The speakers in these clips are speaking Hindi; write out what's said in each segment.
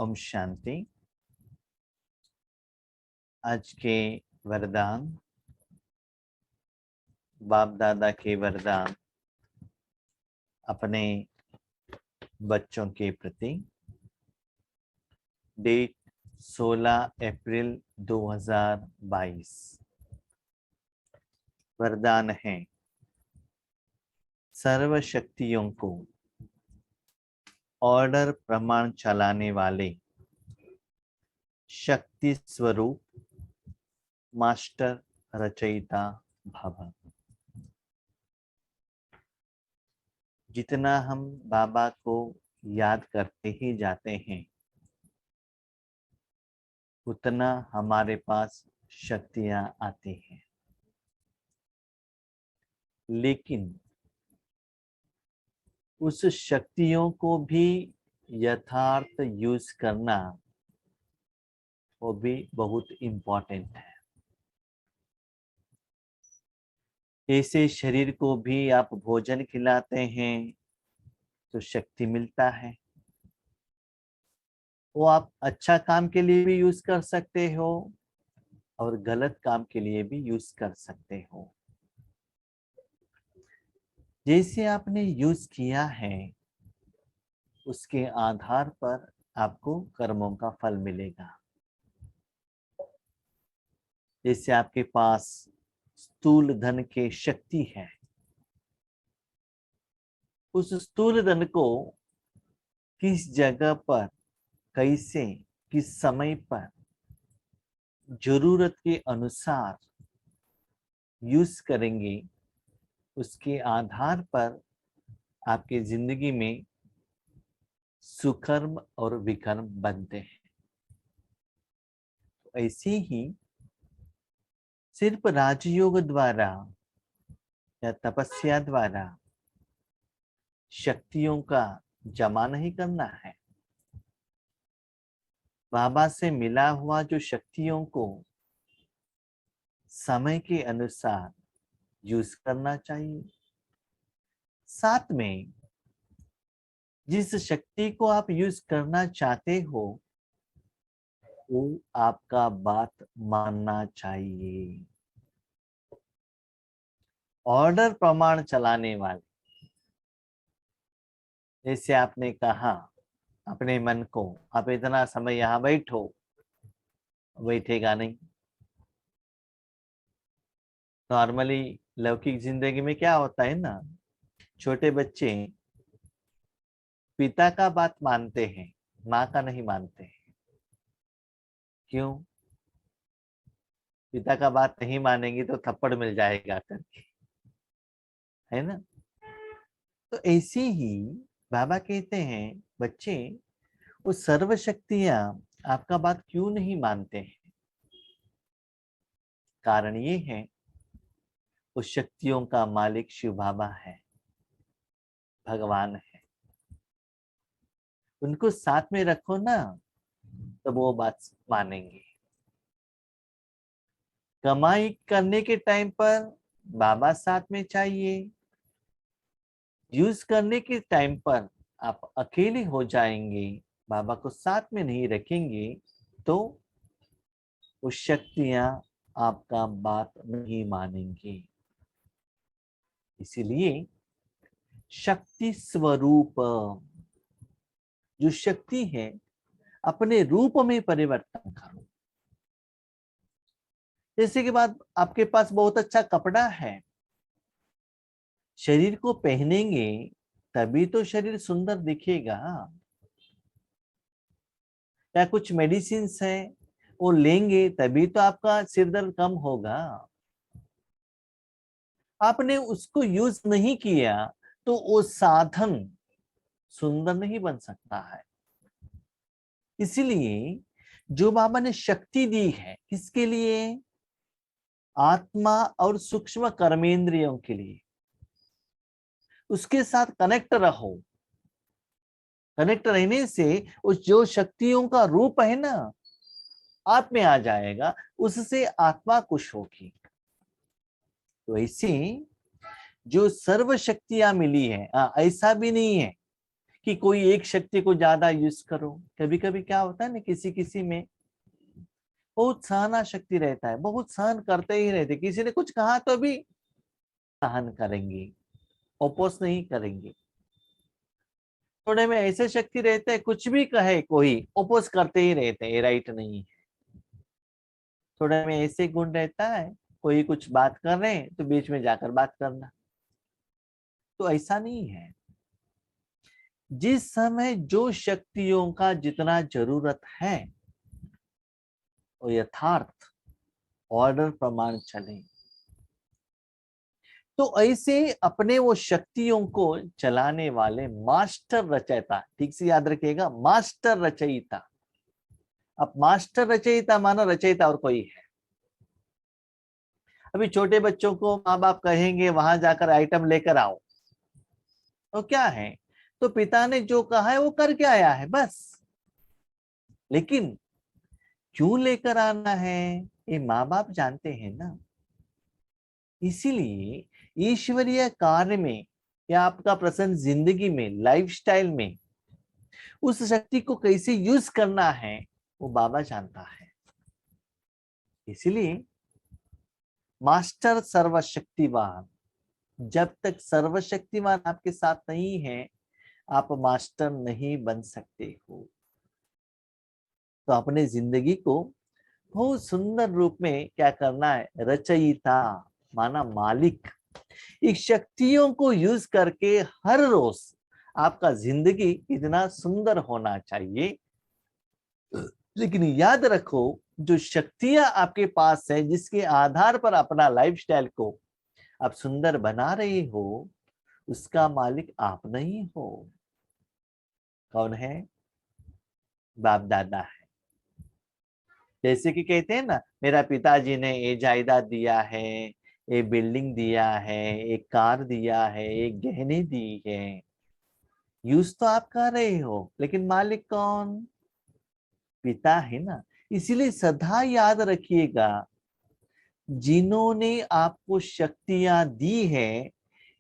ओम शांति। आज के वरदान, बाप दादा के वरदान अपने बच्चों के प्रति। डेट 16 अप्रैल 2022। वरदान है, सर्व शक्तियों को ऑर्डर प्रमाण चलाने वाले शक्ति स्वरूप मास्टर रचयिता भव। जितना हम बाबा को याद करते ही जाते हैं, उतना हमारे पास शक्तियां आती हैं। लेकिन उस शक्तियों को भी यथार्थ यूज करना, वो भी बहुत इम्पोर्टेंट है। ऐसे शरीर को भी आप भोजन खिलाते हैं तो शक्ति मिलता है। वो आप अच्छा काम के लिए भी यूज कर सकते हो और गलत काम के लिए भी यूज कर सकते हो। जैसे आपने यूज किया है, उसके आधार पर आपको कर्मों का फल मिलेगा। जैसे आपके पास स्थूल धन की शक्ति है, उस स्थूल धन को किस जगह पर, कैसे, किस समय पर जरूरत के अनुसार यूज करेंगे, उसके आधार पर आपके जिंदगी में सुकर्म और विकर्म बनते हैं। तो ऐसे ही सिर्फ राजयोग द्वारा या तपस्या द्वारा शक्तियों का जमा नहीं करना है। बाबा से मिला हुआ जो शक्तियों को समय के अनुसार यूज करना चाहिए। साथ में जिस शक्ति को आप यूज करना चाहते हो, वो आपका बात मानना चाहिए। ऑर्डर प्रमाण चलाने वाले, जैसे आपने कहा अपने मन को, आप इतना समय यहाँ बैठो, बैठेगा नहीं। नॉर्मली लौकिक जिंदगी में क्या होता है ना, छोटे बच्चे पिता का बात मानते हैं, माँ का नहीं मानते हैं। क्यों? पिता का बात नहीं मानेंगे तो थप्पड़ मिल जाएगा करके, है ना। तो ऐसे ही बाबा कहते हैं, बच्चे वो सर्व शक्तियां आपका बात क्यों नहीं मानते हैं? कारण ये है, उस शक्तियों का मालिक शिव बाबा है, भगवान है। उनको साथ में रखो ना, तो वो बात मानेंगे। कमाई करने के टाइम पर बाबा साथ में चाहिए, यूज करने के टाइम पर आप अकेले हो जाएंगे, बाबा को साथ में नहीं रखेंगे, तो वो शक्तियां आपका बात नहीं मानेंगे। इसीलिए शक्ति स्वरूप, जो शक्ति है, अपने रूप में परिवर्तन करो। जैसे कि बात, आपके पास बहुत अच्छा कपड़ा है, शरीर को पहनेंगे तभी तो शरीर सुंदर दिखेगा। या कुछ मेडिसिन है, वो लेंगे तभी तो आपका सिर दर्द कम होगा। आपने उसको यूज नहीं किया तो वो साधन सुंदर नहीं बन सकता है। इसीलिए जो बाबा ने शक्ति दी है, किसके लिए? आत्मा और सूक्ष्म कर्मेंद्रियों के लिए। उसके साथ कनेक्ट रहो। कनेक्ट रहने से उस जो शक्तियों का रूप है ना, आप में आ जाएगा, उससे आत्मा खुश होगी। तो ऐसी जो सर्व शक्तियां मिली है, ऐसा भी नहीं है कि कोई एक शक्ति को ज्यादा यूज करो। कभी कभी क्या होता है ना, किसी किसी में बहुत सहना शक्ति रहता है, बहुत सहन करते ही रहते, किसी ने कुछ कहा तो भी सहन करेंगे, ओपोज नहीं करेंगे। थोड़े में ऐसे शक्ति रहते हैं, कुछ भी कहे कोई ओपोज करते ही रहते हैं, राइट नहीं है। थोड़े में ऐसे गुण रहता है, कोई कुछ बात कर रहे हैं तो बीच में जाकर बात करना। तो ऐसा नहीं है। जिस समय जो शक्तियों का जितना जरूरत है वो यथार्थ ऑर्डर प्रमाण चले। तो ऐसे अपने वो शक्तियों को चलाने वाले मास्टर रचयिता, ठीक से याद रखिएगा, मास्टर रचयिता। अब मास्टर रचयिता मानो रचयिता और कोई है। अभी छोटे बच्चों को माँ बाप कहेंगे वहां जाकर आइटम लेकर आओ, तो क्या है, तो पिता ने जो कहा है वो करके आया है बस। लेकिन क्यों लेकर आना है ये माँ बाप जानते हैं ना। इसीलिए ईश्वरीय कार्य में या आपका प्रसन्न जिंदगी में, लाइफस्टाइल में उस शक्ति को कैसे यूज करना है वो बाबा जानता है। इसलिए मास्टर सर्वशक्तिवान, जब तक सर्वशक्तिवान आपके साथ नहीं है आप मास्टर नहीं बन सकते हो। तो अपने जिंदगी को बहुत सुंदर रूप में क्या करना है, रचयिता माना मालिक, इस शक्तियों को यूज करके हर रोज आपका जिंदगी इतना सुंदर होना चाहिए। लेकिन याद रखो, जो शक्तियां आपके पास है जिसके आधार पर अपना लाइफस्टाइल को आप सुंदर बना रहे हो, उसका मालिक आप नहीं हो। कौन है? बाप दादा है। जैसे कि कहते हैं ना, मेरा पिताजी ने ये जायदाद दिया है, एक बिल्डिंग दिया है, एक कार दिया है, एक गहने दी है। यूज तो आप कर रहे हो लेकिन मालिक कौन? पिता है ना। इसीलिए सदा याद रखिएगा, जिन्होंने आपको शक्तियां दी है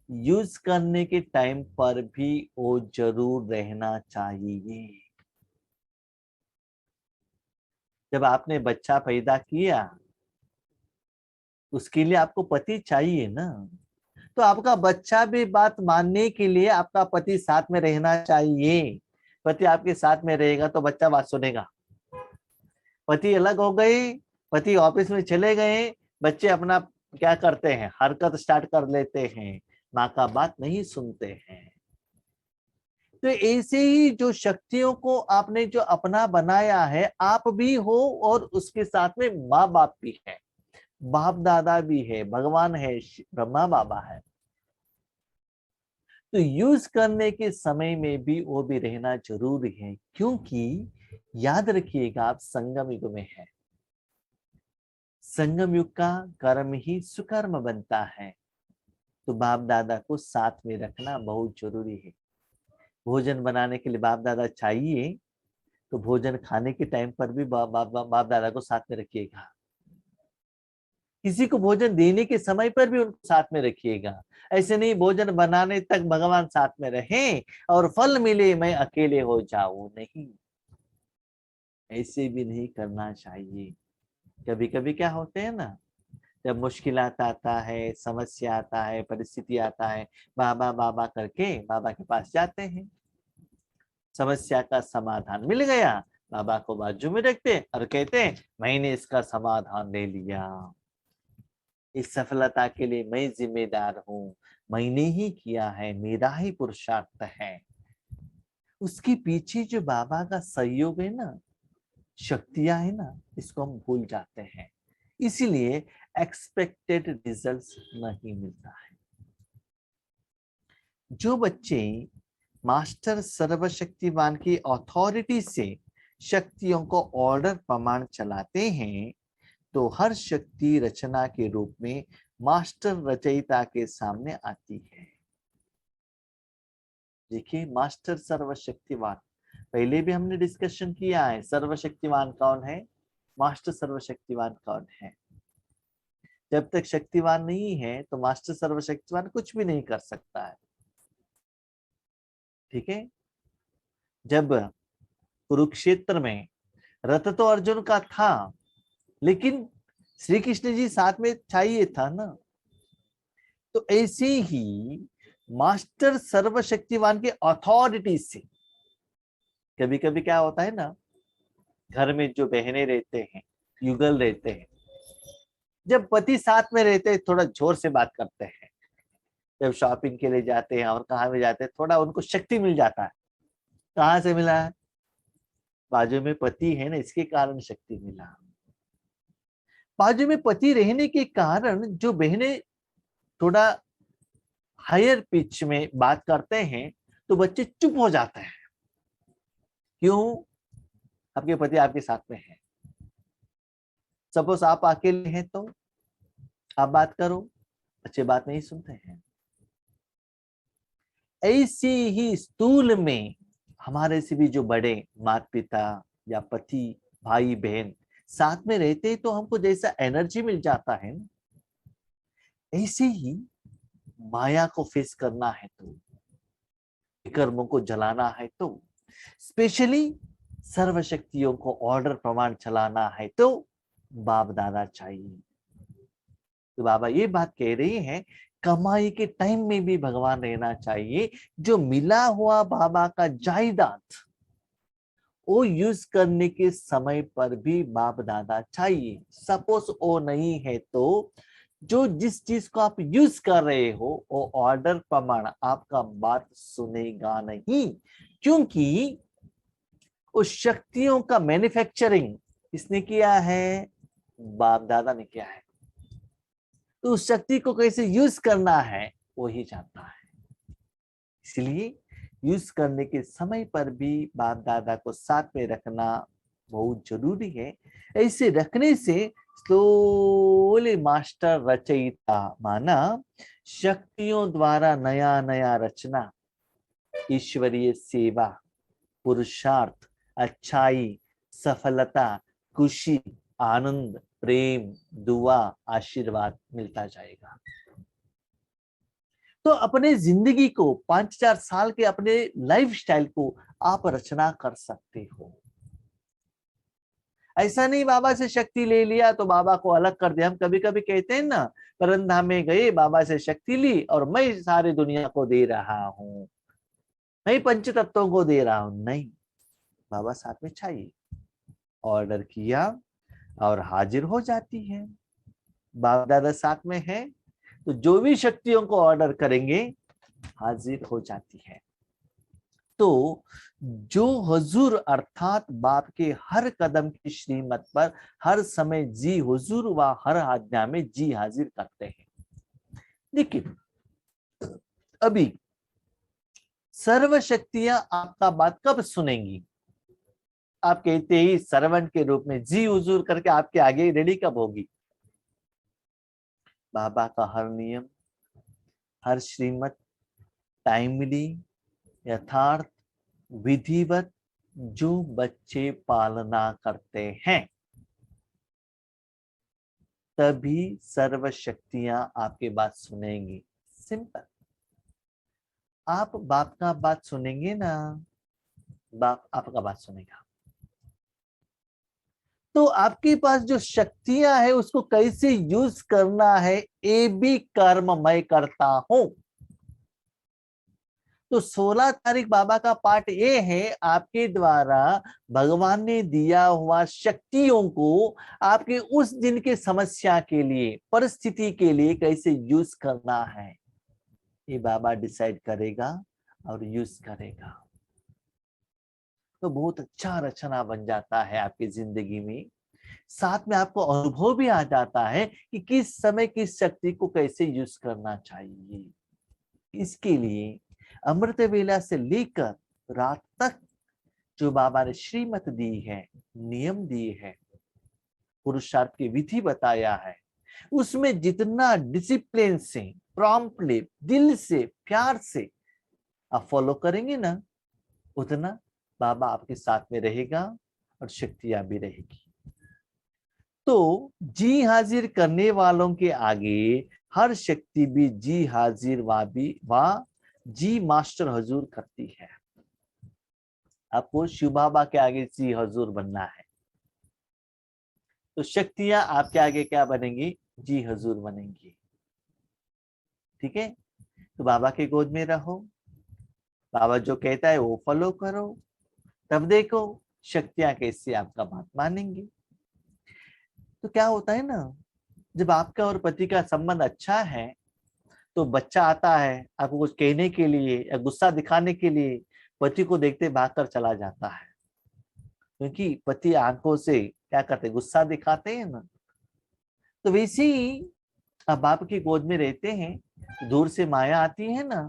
यूज करने के टाइम पर भी वो जरूर रहना चाहिए। जब आपने बच्चा पैदा किया उसके लिए आपको पति चाहिए ना, तो आपका बच्चा भी बात मानने के लिए आपका पति साथ में रहना चाहिए। पति आपके साथ में रहेगा तो बच्चा बात सुनेगा। पति अलग हो गए, पति ऑफिस में चले गए, बच्चे अपना क्या करते हैं, हरकत स्टार्ट कर लेते हैं, माँ का बात नहीं सुनते हैं। तो ऐसे ही जो शक्तियों को आपने जो अपना बनाया है, आप भी हो और उसके साथ में माँ बाप भी है, बाप दादा भी है, भगवान है, ब्रह्मा बाबा है। तो यूज करने के समय में भी वो भी रहना जरूरी है, क्योंकि याद रखिएगा आप संगम युग में है। संगम युग का कर्म ही सुकर्म बनता है। तो बाप दादा को साथ में रखना बहुत जरूरी है। भोजन बनाने के लिए बाप दादा चाहिए, तो भोजन खाने के टाइम पर भी बाप दादा को साथ में रखिएगा। किसी को भोजन देने के समय पर भी उनको साथ में रखिएगा। ऐसे नहीं भोजन बनाने तक भगवान साथ में रहे और फल मिले मैं अकेले हो जाऊं, नहीं, ऐसे भी नहीं करना चाहिए। कभी कभी क्या होते हैं ना, जब मुश्किलात आता है, समस्या आता है, परिस्थिति आता है, बाबा बाबा करके बाबा के पास जाते हैं, समस्या का समाधान मिल गया, बाबा को बाजू में रखते और कहते हैं मैंने इसका समाधान ले लिया, इस सफलता के लिए मैं जिम्मेदार हूँ, मैंने ही किया है, मेरा ही पुरुषार्थ है। उसके पीछे जो बाबा का सहयोग है ना, शक्तियां है ना, इसको हम भूल जाते हैं। इसीलिए एक्सपेक्टेड रिजल्ट्स नहीं मिलता है। जो बच्चे मास्टर सर्वशक्तिवान की अथॉरिटी से शक्तियों को ऑर्डर प्रमाण चलाते हैं, तो हर शक्ति रचना के रूप में मास्टर रचयिता के सामने आती है। देखिए, मास्टर सर्वशक्तिवान पहले भी हमने डिस्कशन किया है, सर्वशक्तिवान कौन है, मास्टर सर्वशक्तिवान कौन है। जब तक शक्तिवान नहीं है तो मास्टर सर्वशक्तिवान कुछ भी नहीं कर सकता है। ठीक है। जब कुरुक्षेत्र में रथ तो अर्जुन का था, लेकिन श्री कृष्ण जी साथ में चाहिए था ना। तो ऐसे ही मास्टर सर्वशक्तिवान के अथॉरिटी से, कभी कभी क्या होता है ना, घर में जो बहनें रहते हैं, युगल रहते हैं, जब पति साथ में रहते हैं थोड़ा जोर से बात करते हैं, जब शॉपिंग के लिए जाते हैं और कहाँ में जाते हैं थोड़ा उनको शक्ति मिल जाता है। कहाँ से मिला है? बाजू में पति है ना, इसके कारण शक्ति मिला। बाजू में पति रहने के कारण जो बहनें थोड़ा हायर पिच में बात करते हैं तो बच्चे चुप हो जाते हैं। क्यों? आपके पति आपके साथ में है। सपोज आप अकेले हैं तो आप बात करो, बच्चे बात नहीं सुनते हैं। ऐसी ही स्थूल में हमारे से भी जो बड़े माता पिता या पति भाई बहन साथ में रहते हैं तो हमको जैसा एनर्जी मिल जाता है ना, ऐसे ही माया को फेस करना है तो, कर्मों को जलाना है तो, स्पेशली सर्वशक्तियों को ऑर्डर प्रमाण चलाना है तो बाप दादा चाहिए। तो बाबा ये बात कह रही हैं, कमाई के टाइम में भी भगवान रहना चाहिए। जो मिला हुआ बाबा का जायदाद वो यूज करने के समय पर भी बाप दादा चाहिए। सपोज वो नहीं है तो जो जिस चीज को आप यूज कर रहे हो वो ऑर्डर प्रमाण आपका बात सुनेगा नहीं, क्योंकि उस शक्तियों का मैन्युफैक्चरिंग किसने किया है? बाप दादा ने किया है। तो उस शक्ति को कैसे यूज करना है वो ही जानता है। इसलिए यूज करने के समय पर भी बाप दादा को साथ में रखना बहुत जरूरी है। ऐसे रखने से स्लोली मास्टर रचयिता माना शक्तियों द्वारा नया नया रचना, ईश्वरीय सेवा, पुरुषार्थ, अच्छाई, सफलता, खुशी, आनंद, प्रेम, दुआ, आशीर्वाद मिलता जाएगा। तो अपने जिंदगी को 5-4 साल के अपने लाइफ स्टाइल को आप रचना कर सकते हो। ऐसा नहीं बाबा से शक्ति ले लिया तो बाबा को अलग कर दिया। हम कभी कभी कहते हैं ना, परंधाम में गए, बाबा से शक्ति ली और मैं सारी दुनिया को दे रहा हूँ, मैं पंच तत्वों को दे रहा हूं। नहीं, बाबा साथ में चाहिए। ऑर्डर किया और हाजिर हो जाती है। बाप दादा साथ में है तो जो भी शक्तियों को ऑर्डर करेंगे हाजिर हो जाती है। तो जो हुजूर अर्थात बाप के हर कदम की श्रीमत पर हर समय जी हुजूर व हर आज्ञा में जी हाजिर करते हैं। लेकिन अभी सर्व शक्तियां आपका बात कब सुनेंगी? आप कहते ही सर्वेंट के रूप में जी हुजूर करके आपके आगे रेडी कब होगी? बाबा का हर नियम, हर श्रीमत टाइमली, यथार्थ, विधिवत जो बच्चे पालना करते हैं, तभी सर्व शक्तियां आपके बात सुनेंगी। सिंपल। आप बाप का बात सुनेंगे ना, बाप आपका बात सुनेगा। तो आपके पास जो शक्तियां है उसको कैसे यूज करना है, ये भी कर्म मैं करता हूं। तो 16 तारीख बाबा का पाठ ये है, आपके द्वारा भगवान ने दिया हुआ शक्तियों को आपके उस दिन के समस्या के लिए, परिस्थिति के लिए कैसे यूज करना है, ये बाबा डिसाइड करेगा और यूज करेगा। तो बहुत अच्छा रचना बन जाता है आपकी जिंदगी में। साथ में आपको अनुभव भी आ जाता है कि किस समय किस शक्ति को कैसे यूज करना चाहिए। इसके लिए अमृत वेला से लेकर रात तक जो बाबा ने श्रीमत दी है, नियम दिए हैं, पुरुषार्थ की विधि बताया है, उसमें जितना डिसिप्लिन से, प्रॉम्प्टली, दिल से, प्यार से आप फॉलो करेंगे ना, उतना बाबा आपके साथ में रहेगा और शक्तियां भी रहेगी। तो जी हाजिर करने वालों के आगे हर शक्ति भी जी हाजिर वा जी मास्टर हजूर करती है। आपको शिव बाबा के आगे जी हजूर बनना है। तो शक्तियां आपके आगे क्या बनेंगी? जी हजूर बनेंगी। ठीक है, तो बाबा के गोद में रहो, बाबा जो कहता है वो फॉलो करो, तब देखो शक्तियां कैसे आपका बात मानेंगी। तो क्या होता है ना, जब आपका और पति का संबंध अच्छा है तो बच्चा आता है आपको कुछ कहने के लिए या गुस्सा दिखाने के लिए, पति को देखते भागकर चला जाता है, क्योंकि पति आंखों से क्या करते, गुस्सा दिखाते हैं ना। तो वैसे ही अब बाप की गोद में रहते हैं, दूर से माया आती है ना,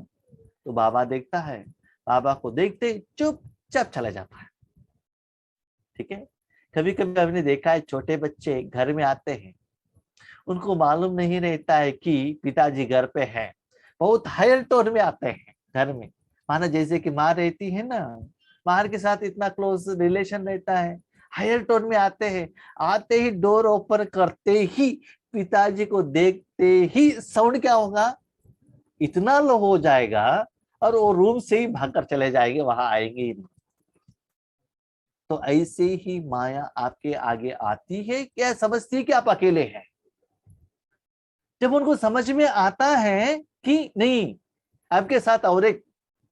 तो बाबा देखता है, बाबा को देखते चुपचाप चला जाता है। ठीक है, कभी कभी हमने देखा है छोटे बच्चे घर में आते हैं, उनको मालूम नहीं रहता है कि पिताजी घर पे है, बहुत हायर टोन में आते हैं घर में, माना जैसे कि माँ रहती है ना, माँ के साथ इतना क्लोज रिलेशन रहता है, हायर टोन में आते हैं, आते ही डोर ओपन करते ही पिताजी को देखते ही साउंड क्या होगा, इतना लो हो जाएगा और वो रूम से ही भागकर चले जाएंगे, वहां आएंगे ही नहीं। तो ऐसे ही माया आपके आगे आती है, क्या समझती है कि आप अकेले हैं। जब उनको समझ में आता है कि नहीं, आपके साथ और एक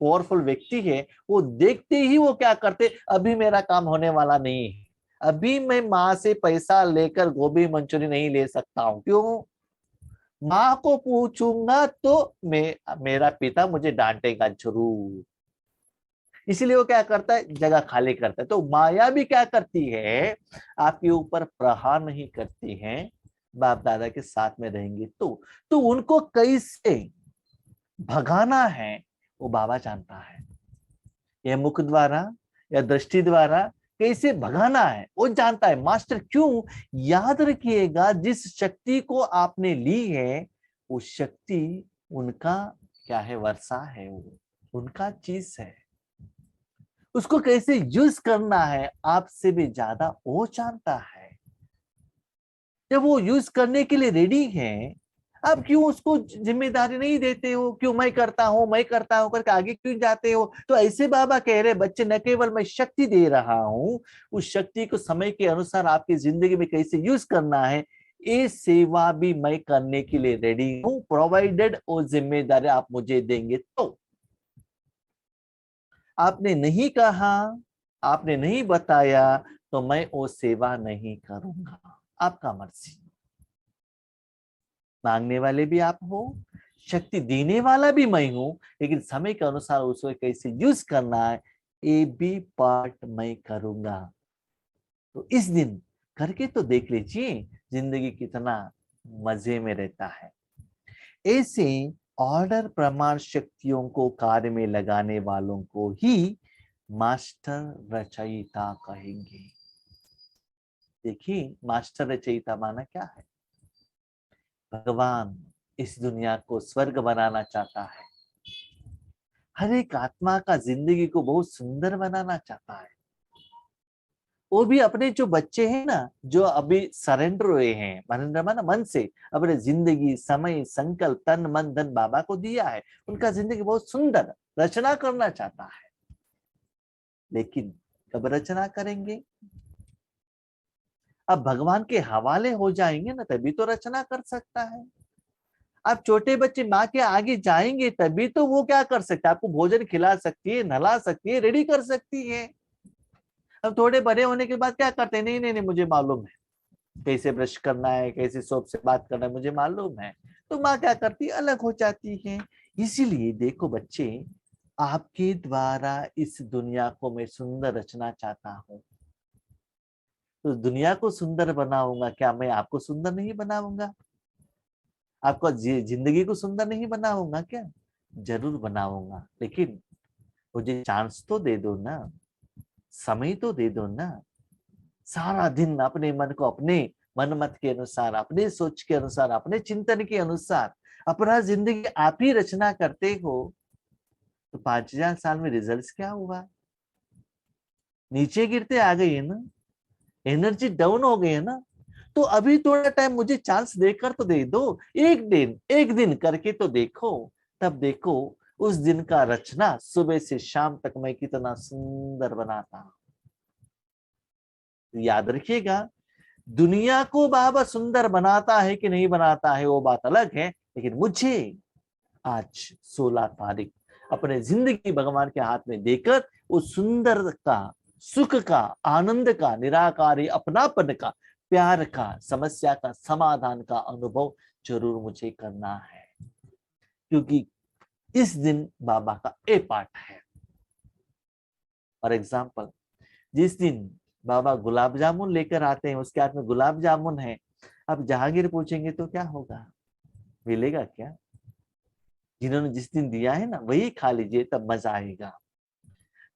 पावरफुल व्यक्ति है, वो देखते ही वो क्या करते, अभी मेरा काम होने वाला नहीं है, अभी मैं माँ से पैसा लेकर गोभी मंचूरियन नहीं ले सकता हूँ। क्यों? माँ को पूछूंगा तो मेरा पिता मुझे डांटेगा जरूर, इसलिए वो क्या करता है, जगह खाली करता है। तो माया भी क्या करती है, आपके ऊपर प्रहार नहीं करती है, बाप दादा के साथ में रहेंगे तो उनको कैसे भगाना है वो बाबा जानता है, यह मुख द्वारा या दृष्टि द्वारा कैसे भगाना है वो जानता है मास्टर। क्यों? याद रखिएगा, जिस शक्ति को आपने ली है वो शक्ति उनका क्या है, वर्षा है, वो उनका चीज है, उसको कैसे यूज करना है आपसे भी ज्यादा वो जानता है। जब वो यूज करने के लिए रेडी है, आप क्यों उसको जिम्मेदारी नहीं देते हो, क्यों मैं करता हूं करके आगे क्यों जाते हो। तो ऐसे बाबा कह रहे बच्चे, न केवल मैं शक्ति दे रहा हूं, उस शक्ति को समय के अनुसार आपकी जिंदगी में कैसे यूज करना है, ये सेवा भी मैं करने के लिए रेडी हूं, प्रोवाइडेड वो जिम्मेदारी आप मुझे देंगे। तो आपने नहीं कहा, आपने नहीं बताया, तो मैं वो सेवा नहीं करूंगा, आपका मर्जी। मांगने वाले भी आप हो, शक्ति देने वाला भी मैं हूं, लेकिन समय के अनुसार उसको कैसे यूज करना है ये भी पार्ट मैं करूंगा। तो इस दिन करके तो देख लीजिए, जिंदगी कितना मजे में रहता है। ऐसे ऑर्डर प्रमाण शक्तियों को कार्य में लगाने वालों को ही मास्टर रचयिता कहेंगे। देखिए, मास्टर रचयिता माना क्या है, भगवान इस दुनिया को स्वर्ग बनाना चाहता है, हर एक आत्मा का जिंदगी को बहुत सुंदर बनाना चाहता है। वो भी अपने जो बच्चे हैं ना, जो अभी सरेंडर हुए हैं, मरेंद्र माना मन से, अपने जिंदगी समय संकल्प तन मन धन बाबा को दिया है, उनका जिंदगी बहुत सुंदर रचना करना चाहता है। लेकिन कब रचना करेंगे? अब भगवान के हवाले हो जाएंगे ना, तभी तो रचना कर सकता है। आप छोटे बच्चे माँ के आगे जाएंगे तभी तो वो क्या कर सकते हैं, आपको भोजन खिला सकती है, नहला सकती है, रेडी कर सकती है। अब थोड़े बड़े होने के बाद क्या करते हैं, नहीं नहीं नहीं मुझे मालूम है कैसे ब्रश करना है, कैसे सोप से बात करना है, मुझे मालूम है। तो माँ क्या करती है, अलग हो जाती है। इसीलिए देखो बच्चे, आपके द्वारा इस दुनिया को मैं सुंदर रचना चाहता हूँ, तो दुनिया को सुंदर बनाऊंगा, क्या मैं आपको सुंदर नहीं बनाऊंगा? आपको जिंदगी को सुंदर नहीं बनाऊंगा क्या? जरूर बनाऊंगा, लेकिन मुझे चांस तो दे दो ना, समय तो दे दो ना। सारा दिन अपने मन को अपने मन मत के अनुसार, अपने सोच के अनुसार, अपने चिंतन के अनुसार अपना जिंदगी आप ही रचना करते हो, तो 5000 साल में रिजल्ट क्या हुआ? नीचे गिरते आ गई है ना, एनर्जी डाउन हो गई है ना। तो अभी थोड़ा टाइम मुझे चांस देकर तो दे दो, एक दिन करके तो देखो, तब देखो उस दिन का रचना सुबह से शाम तक मैं कितना सुंदर बनाता हूं। याद रखिएगा, दुनिया को बाबा सुंदर बनाता है कि नहीं बनाता है वो बात अलग है, लेकिन मुझे आज 16 तारीख अपने जिंदगी भगवान के हाथ में देकर उस सुंदर का, सुख का, आनंद का, निराकारी अपनापन का, प्यार का, समस्या का समाधान का अनुभव जरूर मुझे करना है, क्योंकि इस दिन बाबा का ए पाठ है। फॉर एग्जाम्पल, जिस दिन बाबा गुलाब जामुन लेकर आते हैं, उसके हाथ में गुलाब जामुन है, अब जहांगीर पूछेंगे तो क्या होगा, मिलेगा क्या? जिन्होंने जिस दिन दिया है ना वही खा लीजिए, तब मजा आएगा।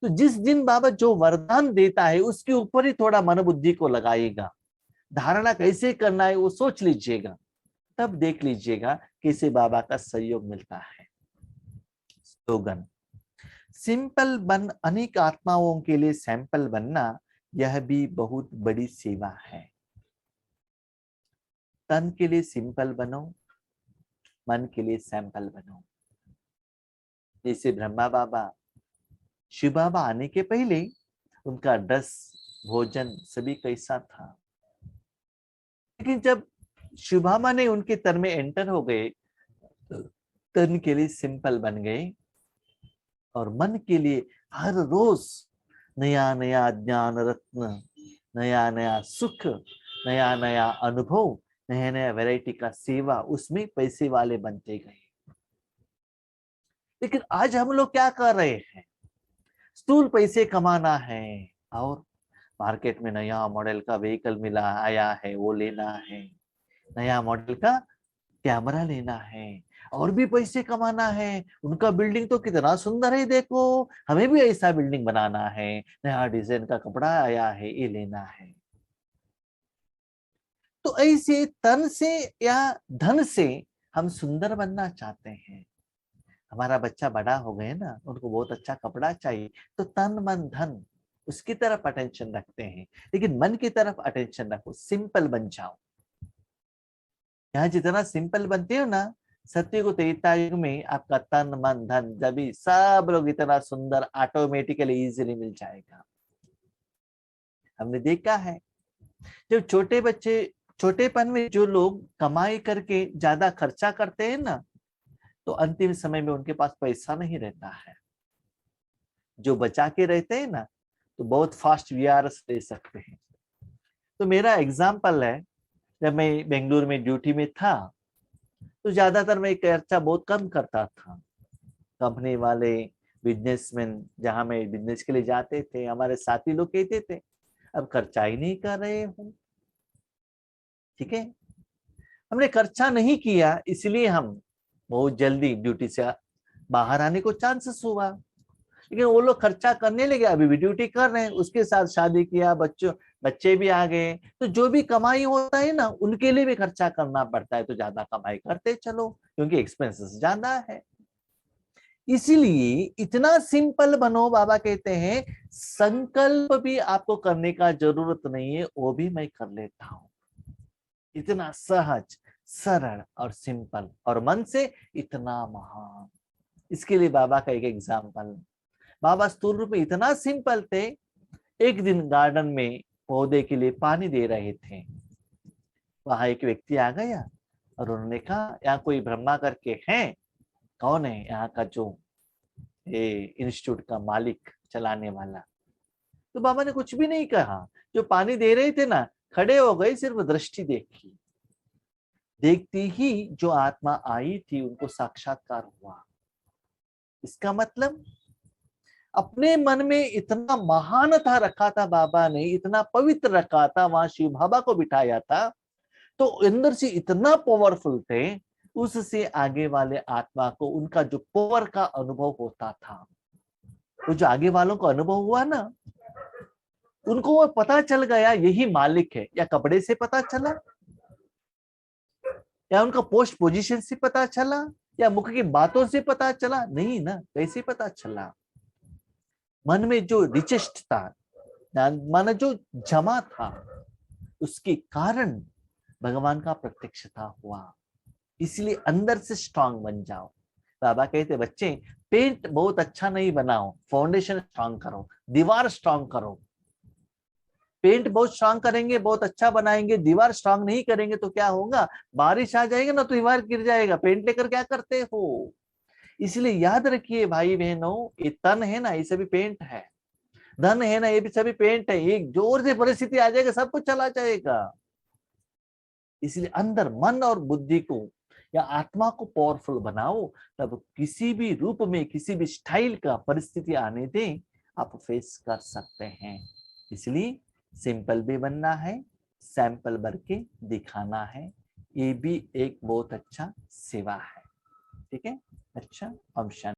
तो जिस दिन बाबा जो वरदान देता है उसके ऊपर ही थोड़ा मन बुद्धि को लगाइएगा, धारणा कैसे करना है वो सोच लीजिएगा, तब देख लीजिएगा कैसे बाबा का सहयोग मिलता है। स्लोगन, सिंपल बन अनेक आत्माओं के लिए सैंपल बनना, यह भी बहुत बड़ी सेवा है। तन के लिए सिंपल बनो, मन के लिए सैंपल बनो। जैसे ब्रह्मा बाबा, शिव बाबा आने के पहले उनका ड्रेस, भोजन सभी कैसा था, लेकिन जब शिव बाबा ने उनके तन में एंटर हो गए, तन के लिए सिंपल बन गए और मन के लिए हर रोज नया नया ज्ञान रत्न, नया नया सुख, नया नया अनुभव, नया नया वैरायटी का सेवा, उसमें पैसे वाले बनते गए। लेकिन आज हम लोग क्या कर रहे हैं, स्थूल पैसे कमाना है और मार्केट में नया मॉडल का व्हीकल मिला आया है वो लेना है, नया मॉडल का कैमरा लेना है और भी पैसे कमाना है, उनका बिल्डिंग तो कितना सुंदर है देखो, हमें भी ऐसा बिल्डिंग बनाना है, नया डिजाइन का कपड़ा आया है ये लेना है। तो ऐसे तन से या धन से हम सुंदर बनना चाहते हैं। हमारा बच्चा बड़ा हो गए ना, उनको बहुत अच्छा कपड़ा चाहिए, तो तन मन धन उसकी तरफ अटेंशन रखते हैं, लेकिन मन की तरफ अटेंशन रखो, सिंपल बन जाओ। यहाँ जितना सिंपल बनते हो ना, सत्युग त्रेता युग में आपका तन मन धन जभी सब लोग इतना सुंदर ऑटोमेटिकली इजीली मिल जाएगा। हमने देखा है, जब छोटे बच्चे छोटेपन में जो लोग कमाई करके ज्यादा खर्चा करते हैं ना, तो अंतिम समय में उनके पास पैसा नहीं रहता है। जो बचा के रहते हैं ना, तो बहुत फास्ट वीआरएस ले सकते हैं। तो मेरा एग्जाम्पल है, जब मैं बेंगलुरु में ड्यूटी में था, तो ज्यादातर मैं खर्चा बहुत कम करता था। कंपनी वाले, बिजनेसमैन जहां मैं बिजनेस के लिए जाते थे, हमारे साथी लोग कहते थे अब खर्चा ही नहीं कर रहे हो। ठीक है, हमने खर्चा नहीं किया, इसलिए हम बहुत जल्दी ड्यूटी से बाहर आने को चांसेस हुआ। लेकिन वो लोग खर्चा करने लगे, अभी भी ड्यूटी कर रहे हैं, उसके साथ शादी किया, बच्चे भी आ गए, तो जो भी कमाई होता है ना उनके लिए भी खर्चा करना पड़ता है, तो ज्यादा कमाई करते चलो, क्योंकि एक्सपेंसेस ज्यादा है। इसीलिए इतना सिंपल बनो, बाबा कहते हैं संकल्प भी आपको करने का जरूरत नहीं है, वो भी मैं कर लेता हूं। इतना सहज, सरल और सिंपल, और मन से इतना महान। इसके लिए बाबा का एक एग्जाम्पल, बाबा स्थूल रूप में इतना सिंपल थे, एक दिन गार्डन में पौधे के लिए पानी दे रहे थे, वहां एक व्यक्ति आ गया और उन्होंने कहा यहाँ कोई ब्रह्मा करके हैं, कौन है यहाँ का जो इंस्टीट्यूट का मालिक, चलाने वाला? तो बाबा ने कुछ भी नहीं कहा, जो पानी दे रहे थे ना खड़े हो गए, सिर्फ दृष्टि देखी, देखती ही जो आत्मा आई थी उनको साक्षात्कार हुआ। इसका मतलब अपने मन में इतना महानता रखा था बाबा ने, इतना पवित्र रखा था, वहां शिव बाबा को बिठाया था, तो अंदर से इतना पावरफुल थे, उससे आगे वाले आत्मा को उनका जो पावर का अनुभव होता था, वो जो आगे वालों को अनुभव हुआ ना, उनको वो पता चल गया यही मालिक है। या कपड़े से पता चला, या उनका पोस्ट पोजीशन से पता चला, या मुख की बातों से पता चला, नहीं ना, कैसे पता चला? मन में जो रिचेस्ट था, मन जो जमा था, उसके कारण भगवान का प्रत्यक्षता हुआ। इसलिए अंदर से स्ट्रांग बन जाओ, बाबा कहते बच्चे पेंट बहुत अच्छा नहीं बनाओ, फाउंडेशन स्ट्रांग करो, दीवार स्ट्रांग करो। पेंट बहुत स्ट्रांग करेंगे, बहुत अच्छा बनाएंगे, दीवार स्ट्रांग नहीं करेंगे तो क्या होगा, बारिश आ जाएगी ना तो दीवार गिर जाएगा। पेंट लेकर क्या करते हो। इसलिए याद रखिए भाई बहनों, ये तन है ना, ये सभी पेंट है, धन है ना, ये भी सभी पेंट है। एक जोर से परिस्थिति आ जाएगा, सब कुछ चला जाएगा। इसलिए अंदर मन और बुद्धि को या आत्मा को पावरफुल बनाओ, तब किसी भी रूप में, किसी भी स्टाइल का परिस्थिति आने दें, आप फेस कर सकते हैं। इसलिए सिंपल भी बनना है, सैंपल भर के दिखाना है, ये भी एक बहुत अच्छा सेवा है। ठीक है। अच्छा, अब शांति।